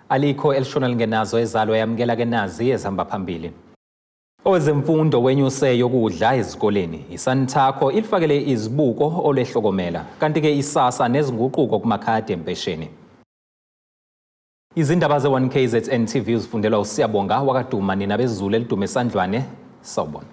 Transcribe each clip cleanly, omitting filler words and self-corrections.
Alikho elishona lingenazo ezalwa yamukela ke nazi ezihamba phambili. Owezemfundo wenyuse yokudla ezikoleni I-Santaco ilifakele izibuko olehlokomela kanti ke isasa nezinguquko kumakhadi empesheni. Izindaba ze-1KZNTV zifundelwa uSiyabonga wakadumani nabezulu elidume esandlwane. Sawubona.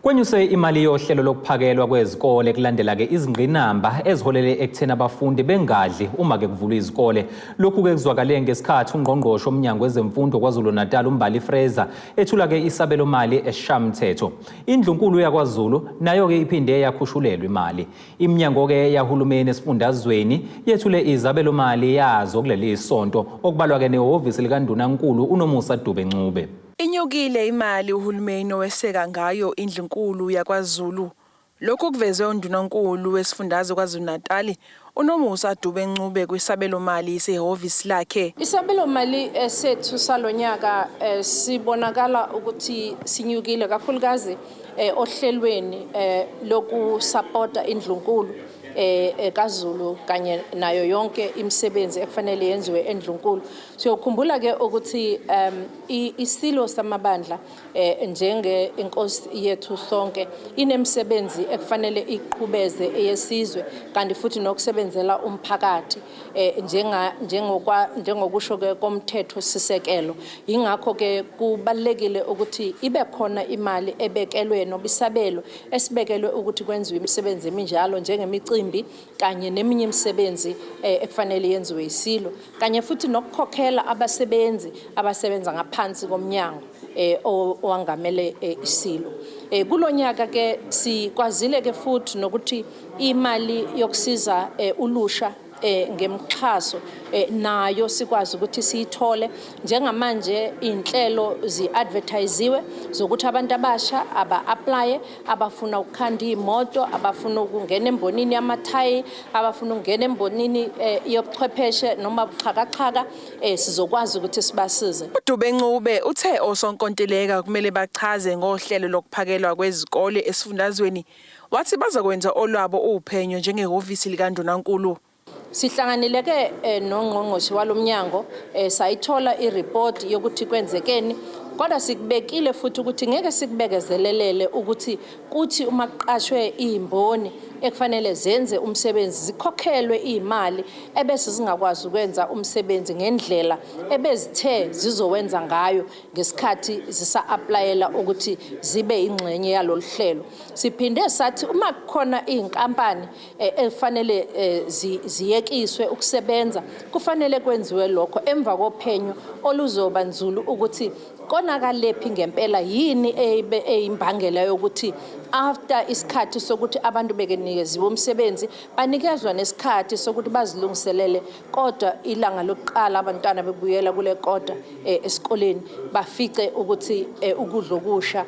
Kwenyuse imali yohlelo lokuphakelwa kwezikole kulandela ke izingqinamba eziholele ekutheni abafundi bengadli uma ke kuvulwa izikole. Lokhu ke kuzwakale ngesikhathi ungqongqoshe omnyango wezemfundo KwaZulu-Natal uMbali Fraser ethula ke isabelo mali esishayamithetho. Indlunkulu yakwaZulu nayo ke iphinde yakhushulelwa imali. Iminyango ke yahulumeni esifundazweni yethule izabelo mali yazo kuleli isonto okubalwa ke nehhovisi likaNdunankulu uNomusa Dube-Ncube. Inyukile imali uhulumeni oweseka ngayo indlunkulu yakwaZulu. Lokhu kuvezwe uNdunankulu wesifundazwe KwaZulu-Natal uNomusa Dube-Ncube kwisabelo mali sehhovisi lakhe. Isabelo mali sethu salonyaka sibonakala ukuthi sinyukile kakhulukazi ohlelweni lokusupporta indlunkulu kaZulu kanye nayo yonke imisebenzi ekufanele yenziwe endlunkulu. Siyokhumbula ke ukuthi isilo samabandla njenge inkosi yethu sonke inemisebenzi ekufanele iqhubeze eyesizwe kanti futhi nokusebenzela umphakathi njengokusho ke komthetho sisekelo. Ingakho ke kubalekile ukuthi ibe khona imali ebekelwe nobisabelo esibekelwe ukuthi kwenziwe imisebenzi eminjalo njengemicimbi kanye neminye imisebenzi ekufanele yenziwe isilo kanye futhi nokukhokhela abasebenzi abasebenza ngaphansi komnyango owangamele isilo. Kulonyaka ke sikwazile ke futhi nokuthi imali yokusiza ulusha ngemxhaso nayo sikwazi ukuthi siyithole njengamanje inhlelo zi-advertisiwe zokuthi abantu abasha aba-applye abafuna ukukhanda imoto abafuna ukungena embonini yamathayi abafuna ukungena embonini yobuchwepheshe noma ubuxhakaxhaka sizokwazi ukuthi sibasize. uDube-Ncube uthe osonkontileka kumele bachaze ngohlelo lokuphakelwa kwezikole esifundazweni wathi bazakwenza olwabo uphenyo njengehhovisi likaNdunankulu. Sihlanganile ke nongqongqoshe walomnyango sayithola ireport yokuthi kwenzekeni kodwa sikubekile futhi ukuthi ngeke sikubekezelelele ukuthi kuthi uma kuqashwe izimboni ekufanele zenze umsebenzi zikhokhelwe imali ebese zingakwazi ukwenza umsebenzi ngendlela ebezithe zizowenza ngayo ngesikhathi zisa-applyela ukuthi zibe ingxenye yalolu hlelo. Siphinde sathi uma kukhona izinkampani efanele ziyekiswe ukusebenza kufanele kwenziwe lokho emva kophenyo oluzoba nzulu ukuthi konakalephi ngempela yini eyimbangela yokuthi after isikhathi sokuthi abantu bekenikeziwe umsebenzi banikezwa nesikhathi sokuthi bazilungiselele kodwa ilanga lokuqala abantwana bebuyela kule kodwa esikoleni bafice ukuthi ukudla okusha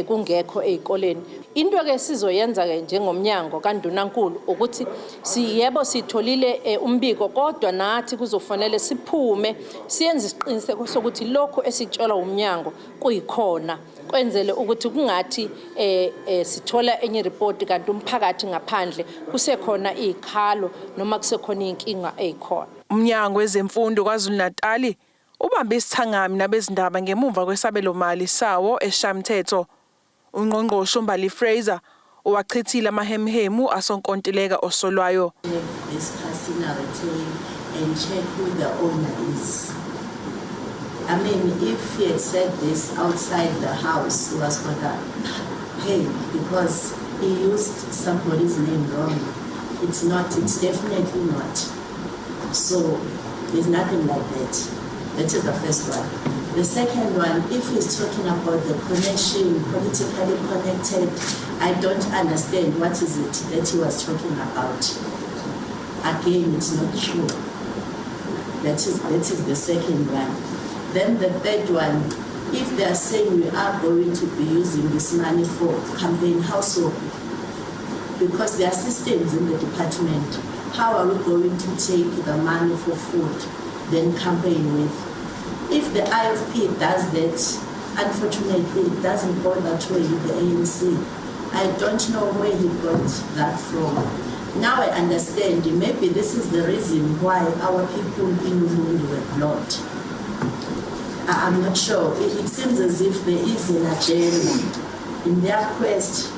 kungekho ezikoleni. Into ke sizoyenza ke njengomnyango kaNdunankulu ukuthi siyebo sitholile umbiko kodwa nathi kuzofanele siphume siyenze isiqiniseko sokuthi lokho esitshola umnyango kuyikhona kwenzele ukuthi kungathi sithola enye report kanti umphakathi ngaphandle kusekhona izikhalo noma kusekhona inkinga ezikhona. Umnyango wezemfundo KwaZulu-Natal ubambe isithangami nabezindaba ngemuva kwesabelo mali sawo esishayamithetho. Ungqongqoshe uMbali Fraser owachithile amahemhemu asonkontileka osolwayo. I mean, if he had said this outside the house, he was gonna pay because he used somebody's name wrong. It's not, it's definitely not. So there's nothing like that. That is the first one. The second one, if he's talking about the connection, politically connected, I don't understand what is it that he was talking about. Again, it's not true. That is the second one. Then the third one, if they are saying we are going to be using this money for campaign household, because there are systems in the department, how are we going to take the money for food, then campaign with? If the IFP does that, unfortunately, it doesn't go that way with the ANC. I don't know where he got that from. Now I understand, maybe this is the reason why our people in Ulundi were blocked. I'm not sure. It seems as if there is an agenda in their quest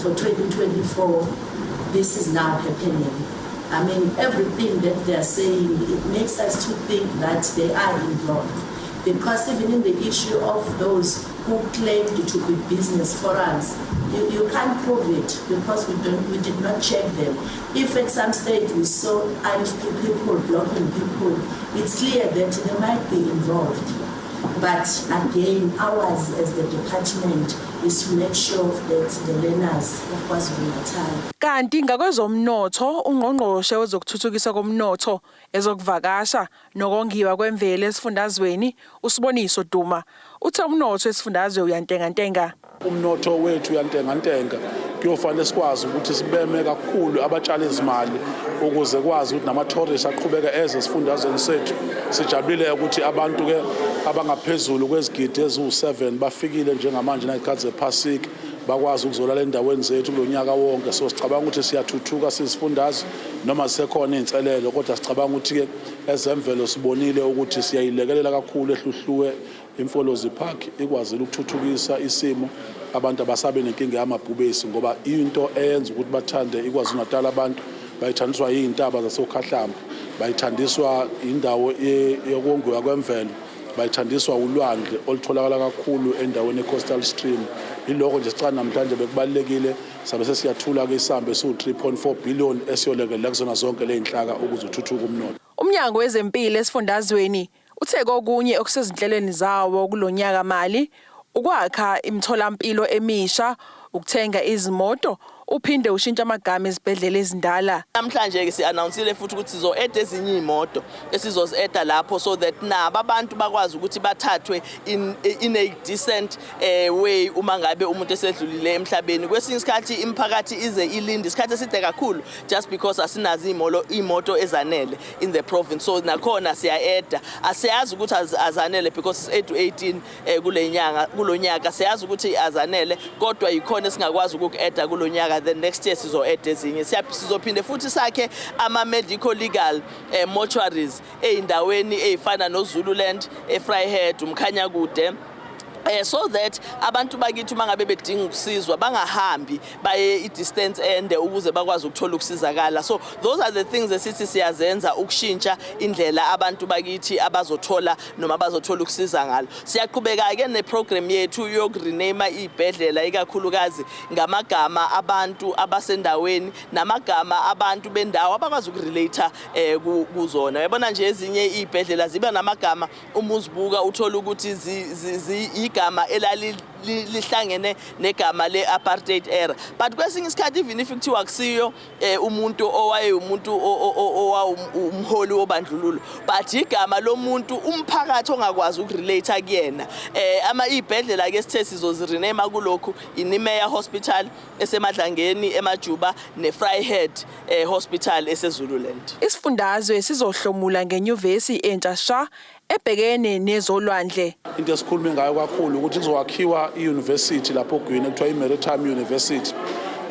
for 2024. This is now happening. I mean, everything that they are saying, it makes us to think that they are involved. Because even in the issue of those who claimed to be business forums, you can't prove it because we did not check them. If at some stage we saw IFP people blocking people, it's clear that they might be involved. But again, ours as the department is to make sure that the learners of KwaZulu-Natal. Kanti ngakwezomnotho ungqongqoshe wezokuthuthukiswa komnotho ezokuvakasha nokongiwa kwemvelo esifundazweni uSiboniso Duma uthe umnotho esifundazwe uyantengantenga. Umnotho wethu uyantengantenga kuyofanele sikwazi ukuthi sibeme kakhulu abatshali izimali ukuze kwazi ukuthi nama-tourists aqhubeka eze esifundazweni sethu. Sijabulile ukuthi abantu ke abangaphezulu kwezigidi eziwu7 bafikile njengamanje ngezikhathi zephasika bakwazi ukuzolala endaweni zethu kulonyaka wonke. So sicabanga ukuthi siyathuthuka sisifundazwe noma sisekhona inselelo kodwa sicabanga ukuthi ke ezemvelo sibonile ukuthi siyayilekelela kakhulu ehluhluwe Imfolozi Park ikwazile ukuthuthukisa isimo abantu abasabe nenkinga yamabhubesi ngoba into eyenza ukuthi bathande iKwaZulu-Natal abantu bayithandiswa izintaba zasokhahlamba bayithandiswa indawo yokongiwa kwemvelo bayithandiswa ulwandle olutholakala kakhulu endaweni ecoastal stream. Iloko nje sicana namhlanje bekubalekile sabe sesiyathula ke isambe su3.4 billion esiyolekelela kuzona zonke leinhlaka ukuze uthuthuke umnotho. Umnyango wezempilo esifundazweni uthe kokunye okusezinhlelweni zawo kulonyaka mali ukwakha imitholampilo emisha ukuthenga izimoto uphinde ushintsha amagama ezibhedlela ezindala. Namhlanje ke si-announcile futhi ukuthi sizo-add ezinye imoto esizozi-add lapho so that nabo abantu bakwazi ukuthi bathathwe in a decent way uma ngabe umuntu esedlulile emhlabeni. Kwesinye isikhathi imiphakathi ize ilinde isikhathi eside kakhulu just because asinazi imoto ezanele in the province. So nakhona siya-add. Asiyazi ukuthi azanele because it's 8 to 18 kulonyaka. Siyazi ukuthi azanele kodwa yikhona singakwazi uku-add kulonyaka. The next year sizo-add ezinye. Sizophinde futhi sakhe ama-medical legal mortuaries ey'ndaweni ey'fana noZululand, eVryheid, uMkhanyakude. So that abantu bakithi mangabe bedinga ukusizwa bangahambi baye i-distance ende ukuze bakwazi ukuthola ukusizakala. So those are the things esithi siyazenza ukushintsha indlela abantu bakithi abazothola noma bazothola ukusiza ngalo. Siyaqhubeka ke neprogram yethu yokurename izibhedlela ikakhulukazi ngamagama abantu abasendaweni namagama abantu bendawo abakwazi ukurelate kuzona. Uyabona nje ezinye izibhedlela ziba namagama umuzibuka uthola ukuthi igama lihlangene negama le-apartheid era. But kwesinye isikhathi even if kuthiwa akusiyo umuntu owaye umuntu umholi wobandlululo but igama lomuntu umphakathi ongakwazi ukurelate kuyena. Izibhedlela ke sithe sizozirename kulokhu iNimeya Hospital eseMadlangeni eMajuba neVryheid Hospital eseZululand. Isifundazwe sizohlomula ngenyuvesi entsha sha ebhekene nezolwandle. Into esikhulume ngayo kakhulu ukuthi kuzokwakhiwa iuniversity lapho eGwini ekuthiwa iMaritime University.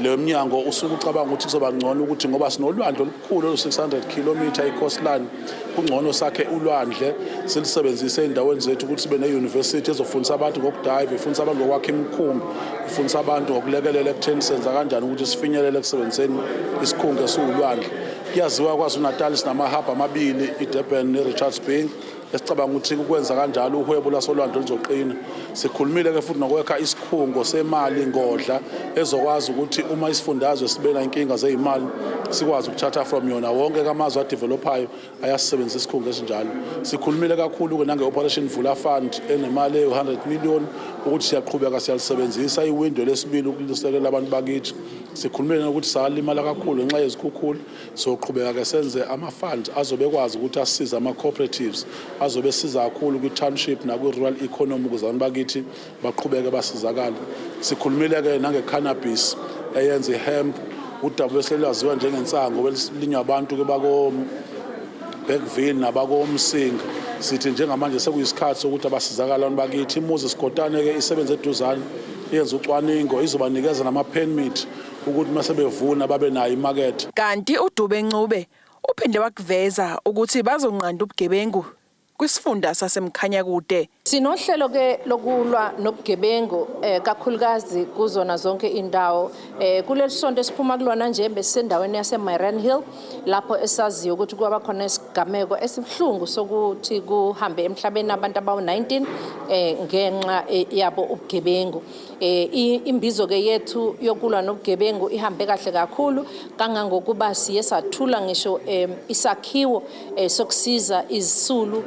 Le mnyango usuke ucabanga ukuthi kuzoba ngcono ukuthi ngoba sinolwandle olukhulu olu600 km icoastline kungcono sakhe ulwandle silisebenzise endaweni zethu ukuthi sibe neuniversity ezofundisa abantu ngokudive, ifundisa abantu ngokwakha imikhumbi, ifundisa abantu ngokulekelela ekutheni senza kanjani ukuthi sifinyelele ekusebenziseni isikhungo esiwulwandle. Kuyaziwa KwaZulu-Natal sinamahub amabili iDurban neRichards Bay. Esicabanga ukuthi ukwenza kanjalo uhwebo lasolwandle lizoqina. Sikhulumile ke futhi nokwakha isikhungo semali ngodla ezokwazi ukuthi uma isifundazwe sibena inkinga zeimali sikwazi ukuthatha from yona wonke kamazwe adevelopayo ayasebenzisa isikhungo esinjalo. Sikhulumile kakhulu ke nange-Operation Vula Fund enemali e100 million ukuthi siyaqhubeka siyalisebenzisa iwindow lesibili ukulisekela abantu bakithi. Sikhulumile ukuthi salimala kakhulu ngenxa yezikhukhula soqhubeka ke senze ama-funds azobekwazi ukuthi asize ama-cooperatives azobe siza kakhulu kwi-township nakwi-rural economy ukuze abantu bakithi baqhubeke basizakala. Sikhulumile ke nange-cannabis eyenza i-hemp udaba eselwaziwa njengensango welilinywa abantu ke bako Bergville nabako Msinga. Sithi njengamanje sekuyisikhathi sokuthi abasizakala abantu bakithi. Imuzi Sikotane ke isebenza eduzane yenza ucwaningo izobanikeza nama-permit ukuthi mase bevuna babe nayo imarket. Kanti uDube Ncube uphinde wakuveza ukuthi bazonqanda ubugebengu kwisifunda saseMkhanyakude. Sinohlelo ke lokulwa nobugebengu kakhulukazi kuzona zonke indawo kuleli sonto esiphuma kulona nje besendaweni yaseMyran Hill lapho esaziyo ukuthi kuba khona isigameko esibhlungu sokuthi kuhambe emhlabeni abantu abawu19 ngenxa yabo ubugebengu. Imbizo ke yethu yokulwa nobugebengu ihambe kahle kakhulu kangangokuba siye sathula ngisho isakhiwo sokusiza izisulu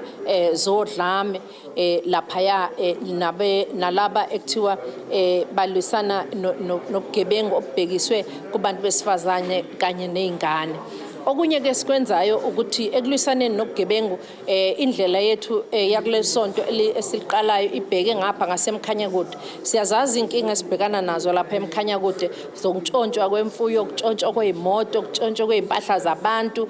zodlame laphaya nalaba ekuthiwa balwisana nobugebengu obhekiswe kubantu besifazane kanye nezingane. Okunye ke sikwenzayo ukuthi ekulwisaneni nobugebengu indlela yethu yakulesonto esiliqalayo ibheke ngapha ngaseMkhanyakude. Siyazazi inkinga esibhekana nazo lapha eMkhanyakude zokutshontshwa kwemfuyo, ukutshontshwa kwezimoto, ukutshontshwa kwezimpahla zabantu,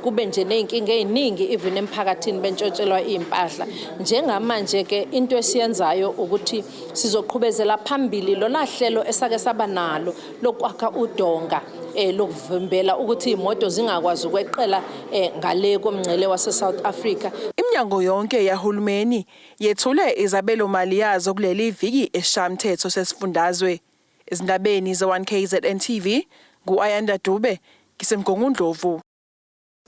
kube nje nezinkinga eziningi even emphakathini bentshontshelwa izimpahla. Njengamanje ke into esiyenzayo ukuthi sizoqhubezela phambili lo lahlelo esake saba nalo lokwakha udonga lokuvimbela ukuthi imoto zingakwazi ukweqela ngale komngcele wase South Africa. Iminyango yonke yahulumeni yethule izabelo mali yazo kuleli viki eshamthetho sesifundazwe. Izindabeni ze1KZNTV nguAyanda Dube ngisemgongundlovu.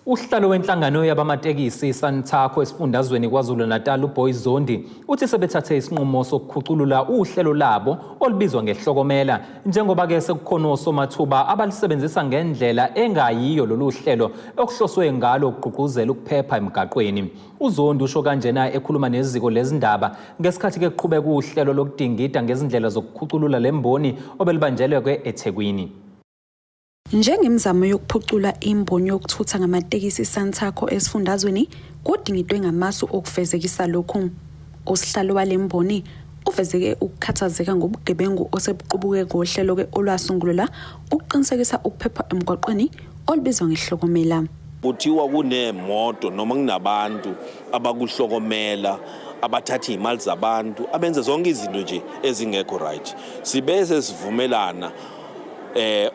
Uhlalo wenhlangano yabamatekisi i-Santaco esifundazweni KwaZulu-Natal uBoy Zondi uthi sebethathe isinqumo sokukhuculula uhlelo labo olubizwa ngehlokomela njengoba ke sekukhona osomathuba abalisebenzisa ngendlela engayiyo lolu hlelo okuhloswe ngalo ukugqugquzela ukuphepha emgaqweni. uZondi usho kanjena ekhuluma neziko lezindaba ngesikhathi ke kuqhubeka uhlelo lokudingida ngezindlela zokukhuculula lemboni obelibanjelwe eThekwini. Njengemizamo yokuphucula imboni yokuthutha ngamatekisi iSantaco esifundazweni kudingidwe ngamasu okufezekisa lokhu. Osihlalo walemboni uvezeke ukukhathazeka ngobugebengu osebuqubuke ngohlelo ke olwasungulwa ukuqinisekisa ukuphepha emgwaqweni olubizwa ngehlokomela. Kuthiwa kunemoto noma kunabantu abakuhlokomela abathatha imali zabantu abenza zonke izinto nje ezingekho right. Sibese sivumelana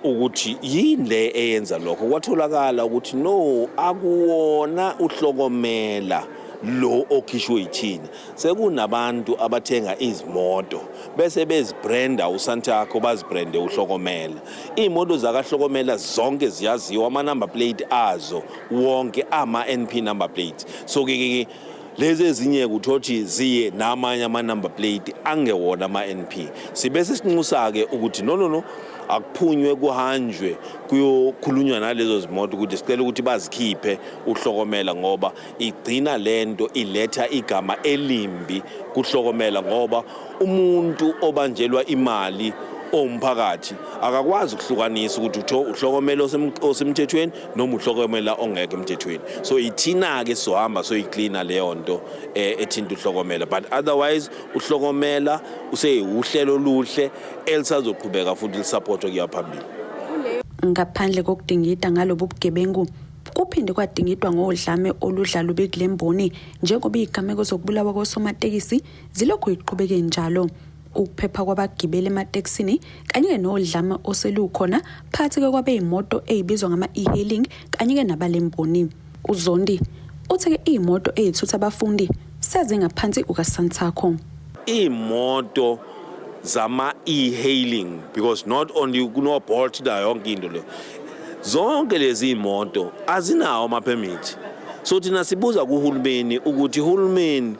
ukuthi yini le eyenza lokho kwatholakala ukuthi no akuwona uhlokomela lo okhishwe yithina sekunabantu abathenga izimoto bese bezibranda uSantaco bazibrande uhlokomela. Imoto zakahlokomela zonke ziyaziwa ama number plate azo wonke ama NP number plate. So ke lezi ezinye kuthothi ziye namanye ama number plate angewona ama NP. Sibese sinxusa ke ukuthi no akuphunywe kuhanjwe kuyokhulunywa nalezo zimoto ukuthi sicela ukuthi bazikhiphe uhlokomela ngoba igcina lento iletha igama elimbi kuhlokomela ngoba umuntu obanjelwa imali omphakathi akakwazi ukuhlukanisa ukuthi uhlokomela osemthethweni noma uhlokomela ongekho emthethweni. So ithina ke sohamba so icleana leyo nto ethinta uhlokomela, but otherwise uhlokomela useyihlelo oluhle elisazoqhubeka futhi lisupportwe kuya phambili. Ngaphandle kokudingida ngalobu bugebengu kuphinde kwadingidwa ngodlame oludlalo bekulemboni njengoba izigameko zokubulawa kosomatekisi zilokhu iqhubeke njalo. Ukuphepha kwabagibeli ematekisini kanye nodlame oselukhona phakathi kwabe imoto ezibizwa ngama e-hailing kanye nabalemboni. uZondi uthi ke imoto ezithutha abafundi sezingaphansi kukaSantaco. Imoto zama e-hailing because not only kuno Bolt da yonke into le zonke lezi imoto azinawo ama permit. So thina sibuza kuhulumeni ukuthi uhulumeni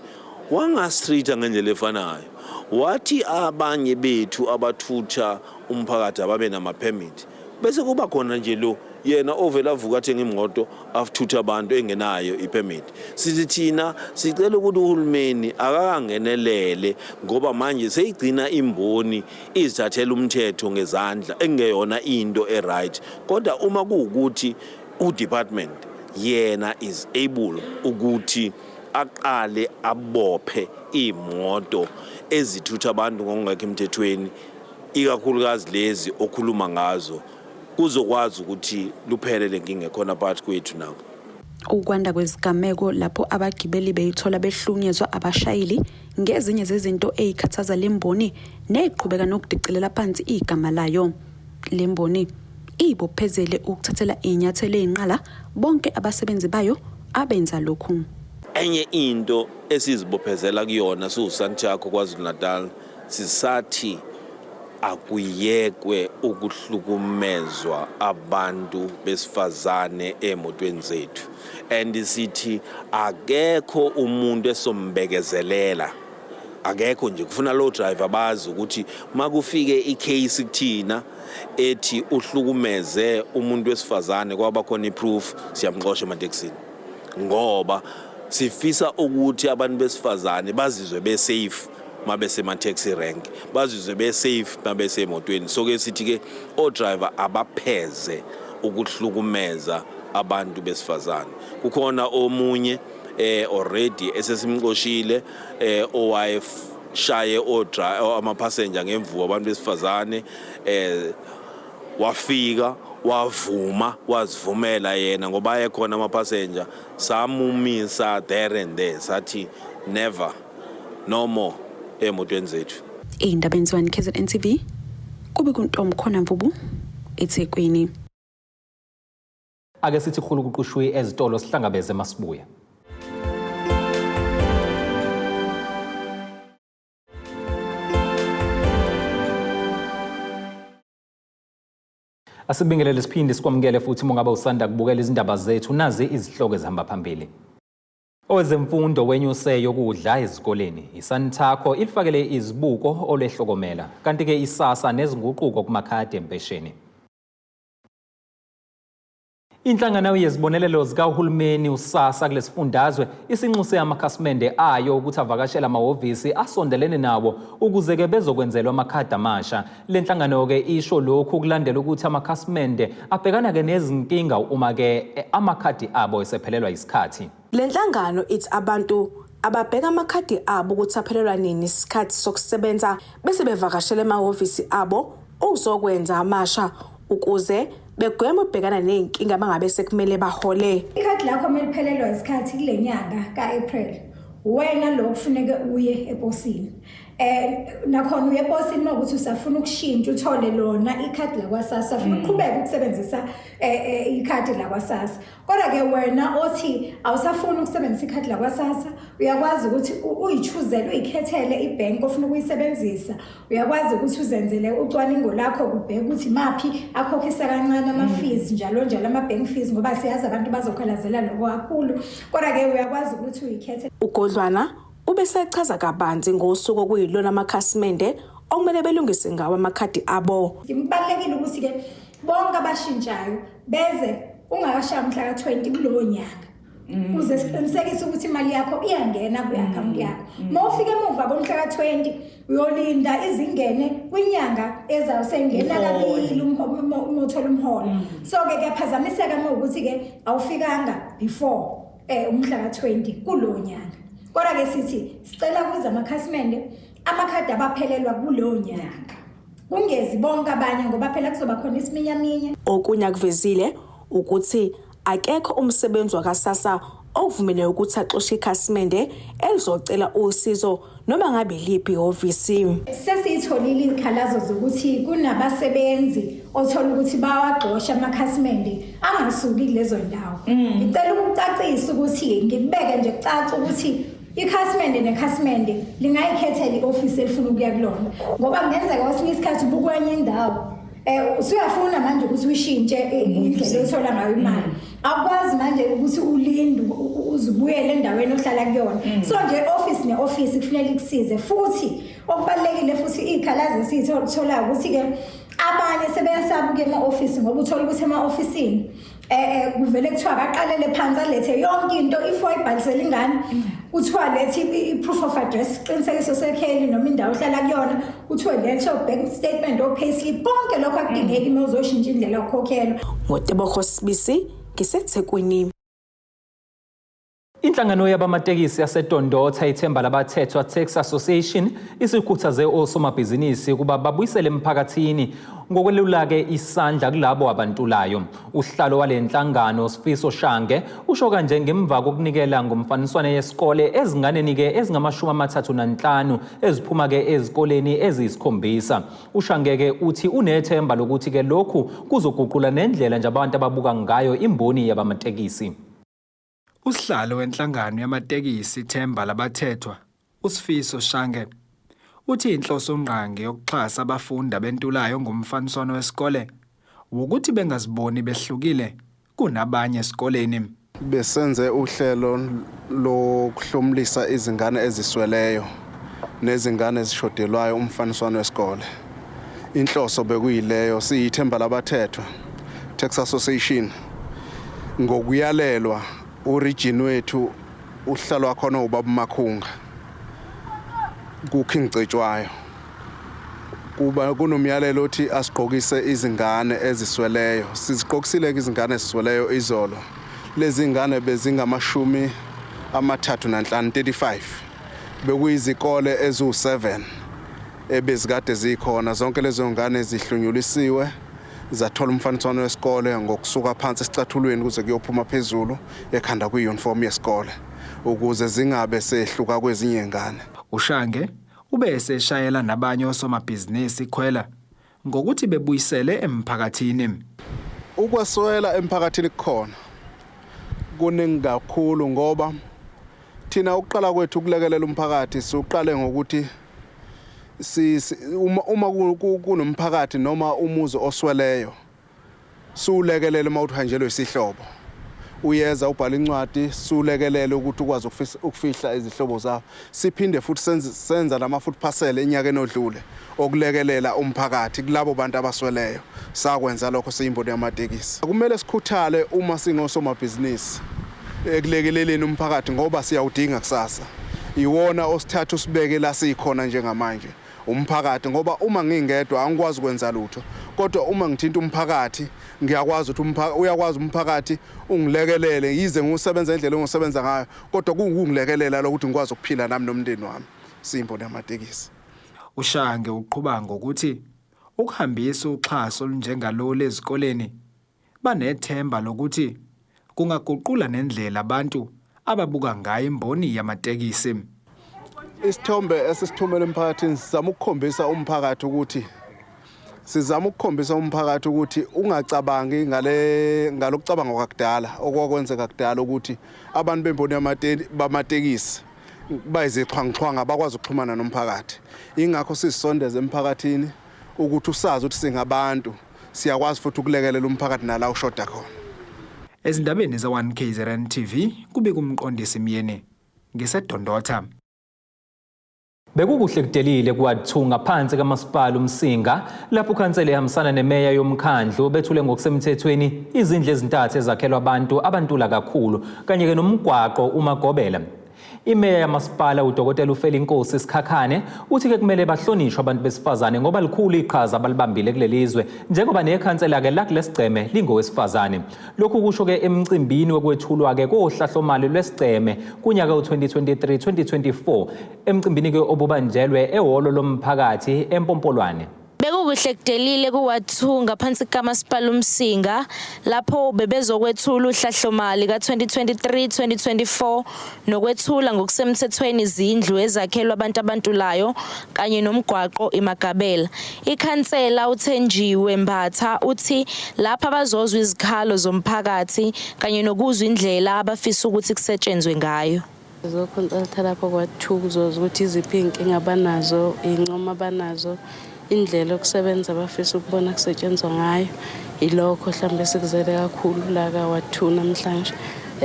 wangastreeta ngendlela efanayo. Wathi abanye bethu abathutha umphakathi ababe nama permit bese kuba khona nje lo yena ovela avuka athenga imoto afuthutha abantu engenayo ipermit. Sithi thina sicela ukuthi uhulumeni akakangenelele ngoba manje seyigcina imboni izithathela umthetho ngezandla engeyona into eright. Kodwa uma kuukuthi udepartment yena is able ukuthi aqale abophe imoto ezithutha abantu ngokungekho emthethweni ikakhulukazi lezi okhuluma ngazo kuzokwazi ukuthi luphele lenkinga khona phakathi kwethu nawo. Ukwanda kwezigameko lapho abagibeli beyithola behlunyezwa abashayeli ngezinye zezinto ezikhathaza lemboni neqhubeka nokudicelela phansi igama layo. lemboni ibophezele ukuthathela inyathelo ezinqala bonke abasebenzi bayo abenza lokhu. Enye into esizibophezela kuyona siuSantaco KwaZulu-Natal sisathi akuyekwe ukuhlukumezwa abantu besifazane emotweni zethu, and sithi akekho umuntu esombekezelela, akekho nje kufuna lo driver bazi ukuthi makufike icase kuthina ethi uhlukumeze umuntu wesifazane kwaba khona iproof siyamxosha ematekisini, ngoba sifisa ukuthi abantu besifazane bazizwe besafe mabese taxi rank, bazizwe besafe mabese emotweni. So ke sithi ke o driver abapheze ukuhlukumeza abantu besifazane. Kukhona omunye already esesimxoshile owayeshaye ama passenger ngemvuko abantu besifazane wafika wazivumela yena ngoba ekhona ama passenger samumisa there and there sathi never no more emotweni zethu. Indaba enziwani KZNTV kube kuntomkhona Mvubu eThekwini. Ake sithi khulu kuqushwe ezitolo sihlangabeze masibuya. Asibingelele siphinde sikwamukele futhi mongabe usanda kubukela izindaba zethu nazi izihloko ezihamba phambili. Owezemfundo wenyuse yokudla ezikoleni I-Santaco ilifakele izibuko olehlokomela kanti ke isasa nezinguquko kumakhadi empesheni. Inhlangano yezibonelelo zikahulumeni usasa kulesifundazwe isinxuse amakhasimende ayo ukuthi avakashela amahhovisi asondelene nawo ukuze ke bezokwenzelwa amakhadi amasha. Le nhlangano ke isho lokhu kulandela ukuthi amakhasimende abhekana ke nezinkinga uma ke amakhadi abo esephelelwa isikhathi. Le nhlangano ithi abantu ababheka amakhadi abo ukuthi aphelelwa nini isikhathi sokusebenza bese bevakashela amahhovisi abo ukuzokwenza amasha ukuze begweme ubhekana nenkinga abangabe sekumele bahole. Ikhadi lakho kumele liphelelwe isikhathi kule nyanga kaApril. Wena lo kufuneke uye eposini. Nakhona uye eposini nokuthi usafuna ukushintsha uthole lona ikhadi lakwaSASSA ufuna uqhubeka ukusebenzisa ikhadi lakwaSASSA. Kodwa ke wena othi awusafuna ukusebenzisa ikhadi lakwaSASSA uyakwazi ukuthi uyichoosele uyikhethele ibank ofuna ukuyisebenzisa. Uyakwazi ukuthi uzenzele ucwaningo lakho kubheka ukuthi maphi akhokhisa kancane ama fees njalo ama bank fees ngoba siyazi abantu bazokhalazela lokho kakhulu. Kodwa ke uyakwazi ukuthi uyikhethe. Ugodlwana ubesechaza kabanzi ngosuku okuyilona amakhasimende okumele belungise ngawo amakhadi abo. Imbalekile ukuthi ke bonke abashintshayo beze ungakashaya mhla ka20 kulowo nyanga. Uze siqinisekise ukuthi imali yakho iyangena kwi-account yakho. Mawufika emuva komhla ka20 uyolinda izingene kwinyanga ezawusengena kabili umothola umholo. So ke kuyaphazamiseka mawukuthi ke awufikanga before umhla ka20 kulowo nyanga. Kodwa ke sithi sicela kuza amakhasimende amakhadi abaphelelwa kulowo nyanga. Kungezi bonke abanye ngoba phela kuzoba khona isiminyaminya. Okunya kuvezile ukuthi akekho umsebenzi wakaSASSA okuvumela ukuthi axoshe ikhasimende elizocela usizo noma ngabe liphi ihhovisi. Sesitholile izikhalazo zokuthi kunabasebenzi othola ukuthi bawaxosha amakhasimende angasuki kulezo ndawo. Ngicela ukucacisa ukuthi ngibeke nje kucaca ukuthi ikhasimende nekhasimende lingayikhethela ioffice elifuna ukuya kulona ngoba kungenzeka kwesinye isikhathi ubukwenye indawo usuyafuna manje ukuthi ushintshe indlela othola ngayo imali akwazi manje ukuthi ulinde uzibuyele endaweni ohlala kuyona. So nje office neoffice kufanele ikusize futhi okubalekile futhi izikhalazo sithola ukuthi ke abanye sebeyasaba ukuya ema-office ngoba uthola ukuthi ema-ofisini kuvele kuthiwa baqalele phansi alethe yonke into ifo ibhalisele ingane kuthiwa lethi i-proof of address qinisekiso sekheli noma indawo ohlala kuyona kuthiwe lethe bank statement or payslip bonke lokho akudingeki uma uzoshintsha indlela yokukhokhelwa. Ngotebogo Sibisi ngiseThekwini. Inhlangano yabamatekisi yaseDondotha ithemba labathethwa Tax Association isikhuthaze osomabhizinisi kuba babuyisele emphakathini ngokwelula-ke isandla kulabo abantulayo. Uhlalo wale nhlangano Sifiso Shange usho kanje ngemva kokunikela ngomfaniswane yesikole ezinganeni-ke ezingama-35 eziphuma-ke ezikoleni eziyisikhombisa. Ushange-ke uthi unethemba lokuthi-ke lokhu kuzoguqula nendlela nje abantu ababuka ngayo imboni yabamatekisi. Usihlalo wenhlangano yamatekisi ithemba labathethwa uSifiso Shange uthi inhloso ngqangi yokuxhasa abafundi abentulayo ngomfaniswano wesikole ukuthi bengaziboni behlukile kunabanye esikoleni. Besenze uhlelo lokuhlomlisa izingane ezisweleyo nezingane ezishodelwayo umfaniswano wesikole. Inhloso bekuyileyo siyithemba labathethwa Tax Association ngokuyalelwa uregime wethu uhlalo wakhona ubaba Makhunga kukhingcetshwayo kuba kunomyalelo othi asigqokise izingane ezisweleyo. Sizigqokisile izingane ezisweleyo izolo. Lezi zingane bezingamashumi 35 bekuyizikole ezu7 ebezikade zikhona. Zonke lezo ngane zihlunyulisiwe zathola umfaniswano wesikole ngokusuka phansi esicathulweni kuze kuyophuma phezulu ekhanda kwi-uniform yesikole ukuze zingabe sehluka kwezinye ngane. Ushange ube eseshayela nabanye osomabhizinisi Kwele ngokuthi bebuyisele emphakathini. Ukweswela emphakathini kukhona kuningi kakhulu ngoba thina uqala kwethu ukulekelela umphakathi siqale ngokuthi uma kunomphakathi noma umuzi osweleyo sulekelele uma uthanjelwe isihlobo uyeza ubhala incwadi sulekelele ukuthi ukwazi ukufihla izihlobo zakho. Siphinde futhi senza nama food parcel enyakeni odlule okulekelela umphakathi kulabo bantu abasweleyo. Sakwenza lokho siyimboni yamatekisi. Kumele sikhuthale uma singosomabhizinisi ekulekeleleni umphakathi ngoba siyawudinga kusasa. Iwona osithatha usibeke la sikhona njengamanje umphakathi ngoba uma ngingedwa angikwazi ukwenza lutho kodwa uma ngithinta umphakathi ngiyakwazi ukuthi uyakwazi umphakathi ungilekelele yize ngusebenza endlela engisebenza ngayo kodwa kungilekelela lokuthi ngikwazi ukuphila nami nomndeni wami. Siyimboni yamatekisi. Ushange uqhubanga ngokuthi ukuhambisa uxhaso olunjengalo lezikoleni banethemba lokuthi kungaguqula nendlela abantu ababuka ngayo imboni yamatekisi. Isithombe esisithumela emphakathini sizama ukukhombisa umphakathi ukuthi ungacabangi ngalokucabanga kwakudala okwakwenzeka kudala ukuthi abantu bemboni bamatekisi bayizixhwanguxhwanga bakwazi ukuxhumana nomphakathi. Ingakho sisondeza emphakathini ukuthi usazi ukuthi singabantu siyakwazi futhi ukulekelela umphakathi nala ushoda khona. Ezindabeni za1KZNTV kube kumqondisi Myeni ngisedondotha. Bekukuhle kudelile kwathunga phansi kamasipala uMsinga lapho ukhansela ehambisana nemeya yomkhandlu bethule ngokusemthethweni izindlu ezintathu ezakhelwa abantu abantula kakhulu kanye ke nomgwaqo uMagobela. Imeya yamasipala uDokotela uFelinkosi Sikhakhane uthi-ke kumele bahlonishwe abantu besifazane ngoba likhulu iqhaza abalibambile kulelizwe njengoba nekhansela-ke lakulesigceme lingowesifazane. Lokhu kusho-ke emcimbini wokwethulwa-ke kohlahlomali lwesigceme kunyaka u-2023-2024 emcimbini-ke obubanjelwe ehholo lomphakathi eMpompolwane. Bekukuhle kudelile kuwathunga phansi kamasipala uMsinga lapho bebezokwethula uhlahlomali ka-2023-2024 nokwethula ngokusemthethweni izindlu ezakhelwa abantu abantulayo kanye nomgwaqo iMagabela. Ikhansela uThenjiwe Mbatha uthi lapha bazozwa izikhalo zomphakathi kanye nokuzwa indlela abafisa ukuthi kusetshenzwe ngayo. Zokonsulta lapho kwathukuzo ukuthi iziphi inkinga abanazo, inqoma abanazo, indlela yokusebenza abafisa ukubona kusetshenzwa ngayo. Ilokho mhlambe sikuzele kakhulu la ka-2 namhlanje.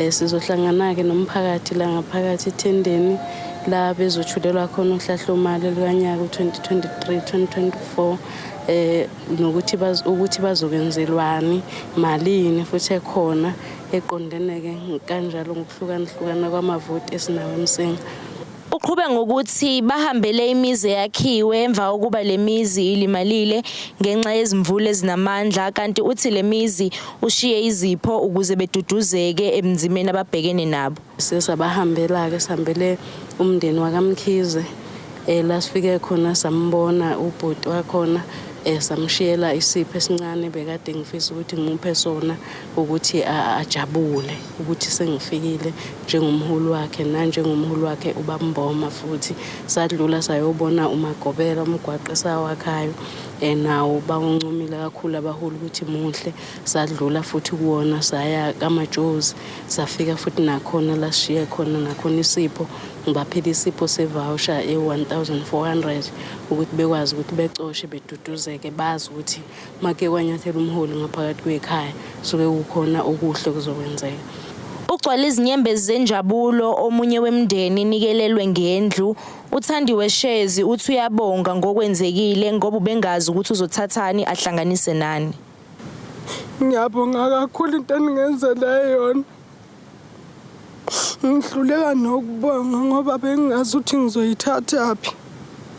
Sizohlangana-ke nomphakathi la ngaphakathi ethendeni la bezothulelwa khona uhlahlomali lukanyaka u-2023-2024 nokuthi bazokwenzelwani, malini futhi ekhona eqondene-ke kanjalo ngokuhlukana kwamavoti esinawo eMsinga. Uqhubeka ngokuthi bahambele imizi yakhiwe emva kokuba lemizi ilimalile ngenxa yezimvula ezinamandla kanti uthi lemizi ushiye izipho ukuze beduduzeke ebunzimeni ababhekene nabo. Sesabahambela ke sihambele umndeni wakamkhize la sifike khona sambona ubhuti wakhona samshiyela isipho esincane bekade ngifisa ukuthi ngimuphe sona ukuthi ajabule ukuthi sengifikile njengomholi wakhe nanjengomholi wakhe ubamboma futhi sadlula sayobona uMagobela umgwaqo sawakhayo nawo bawuncomile kakhulu abaholi ukuthi muhle sadlula futhi kuwona saya kaMajozi safika futhi nakhona la sishiye khona nakhona isipho ngibaphela isipho sevoucher e1400 ukuthi bekwazi ukuthi becoshe beduduzeke bazi ukuthi make kwanyathela umholi ngaphakathi kwekhaya soke kukhona okuhle kuzokwenzeka. Ugcwala izinyembezi zenjabulo omunye wemndeni nikelelwe ngendlu uThandiwe Shezi uthi uyabonga ngokwenzekile ngoba ubengazi ukuthi uzothathani ahlanganise nani. Ngiyabonga kakhulu into eningenzela yona. Ngihluleka nokubonga ngoba bengazi ukuthi ngizoyithatha phi.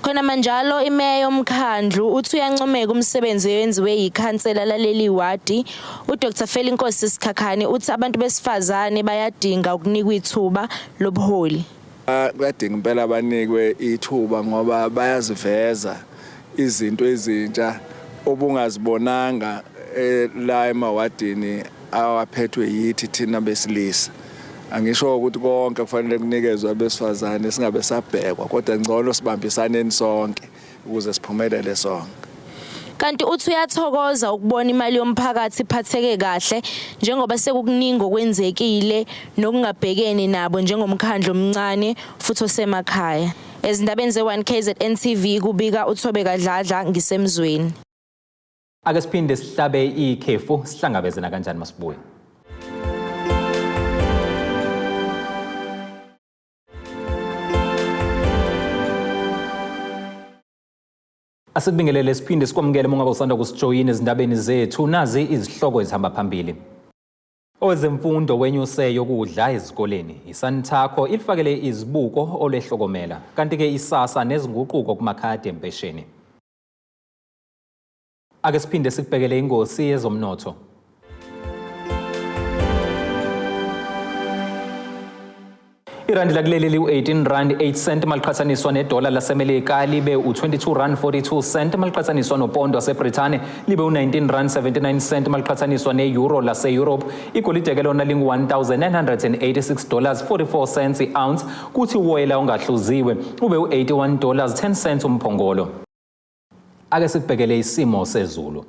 Khona manjalo imeya yomkhandlu uthi uyancomeka umsebenzi oyenziwe yikhansela laleli wadi. uDr Felinkosi Sikhakhane uthi abantu besifazane bayadinga ukunikwa ithuba lobuholi. Bayadinga impela abanikwe ithuba ngoba bayaziveza izinto ezintsha obungazibonanga la emawadini awaphethwe yithi thina besilisa. Angisho ukuthi konke kufanele kunikezwe abesifazane singabe sabhekwa kodwa ngcono sibambisane sonke ukuze siphumelele sonke. Kanti uthi uyathokoza ukubona imali yomphakathi iphatheke kahle njengoba sekukuningi okwenzekile nokungabhekeni nabo njengomkhandlo omncane futhi osemakhaya. Ezindabeni ze1KZNTV kubika uThobeka Dladla ngisemzweni. Ake siphinde sihlabe ikhefu sihlangabezena kanjani masibuye. Asikubingelele siphinde sikwamukele uma ngabe usanda kusijoyina ezindabeni zethu nazi izihloko ezihamba phambili. Owezemfundo wenyuse yokudla ezikoleni I-Santaco ilifakele izibuko olehlokomela kanti ke isasa nezinguquko kumakhadi empesheni. Ake siphinde sikubhekele ingosi yezomnotho. Irandi lakuleli liu-18.08 maliqhathaniswa nedola lasemelika libe u-22.42 maliqhathaniswa nopondo waseBrithani libe u-19.79 maliqhathaniswa ne-euro lase-Europe. Igolide ke lona lingu-$1,986.44 i-ounce kuthi uwoyela ongahluziwe ube u-$81.10 umphongolo. Ake sikubhekele isimo sezulu.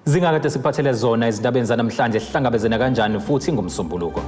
Zingakade siphathele zona izindabeni zanamhlanje sihlangabezena kanjani futhi ngomsombuluko.